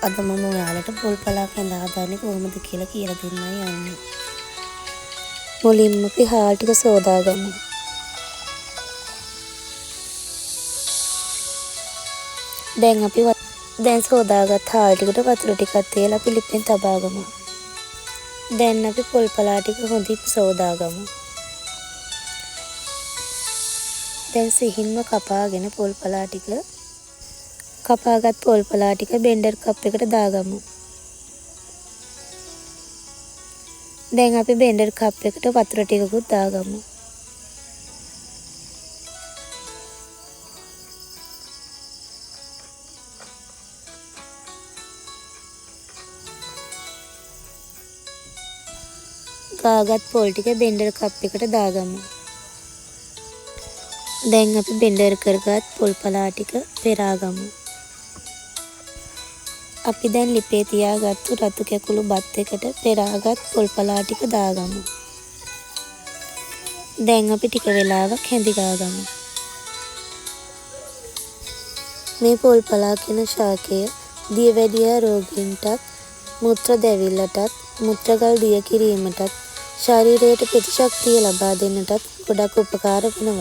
අද මම ඔයාලට පොල් පළාක් ඇඳ හදාන්නේ කොහොමද කියලා කියලා දෙන්නයි යන්නේ. මුලින්ම අපි හාල් ටික සෝදාගමු. දැන් සෝදාගත් හාල් ටිකට වතුර ටිකක් තියලා අපි ලිපෙන් තබාගමු. දැන් අපි පොල් පළා ටික හොඳින් සෝදාගමු. දැන් සිහින්ම කපාගෙන කපාගත් පොල් පළා ටික බෙන්ඩර් කප් එකට දාගමු. දැන් අපි බෙන්ඩර් කප් එකට වතුර ටිකකුත් දාගමු. ගාගත් පොල් ටික බෙන්ඩර් කප් එකට දාගමු. දැන් අපි බෙන්ඩර් කරගත් පොල් පළා ටික පෙරාගමු. අපි දැන් ලිපේ තියාගත්තු රතු කැකුළු බත් එකට පෙරාගත් පොල් පළා ටික දාගමු. දැන් අපි ටික වෙලාවක් හැඳිගාගමු. මේ පොල් පළා කියන ශාකය දියවැඩියා රෝගීන්ටත්, මුත්‍රා දැවිල්ලටත්, මුත්‍රාගල් දිය කිරීමටත්, ශරීරයට ප්‍රතිශක්තිය ලබා දෙන්නටත් ගොඩක් උපකාර වෙනවා.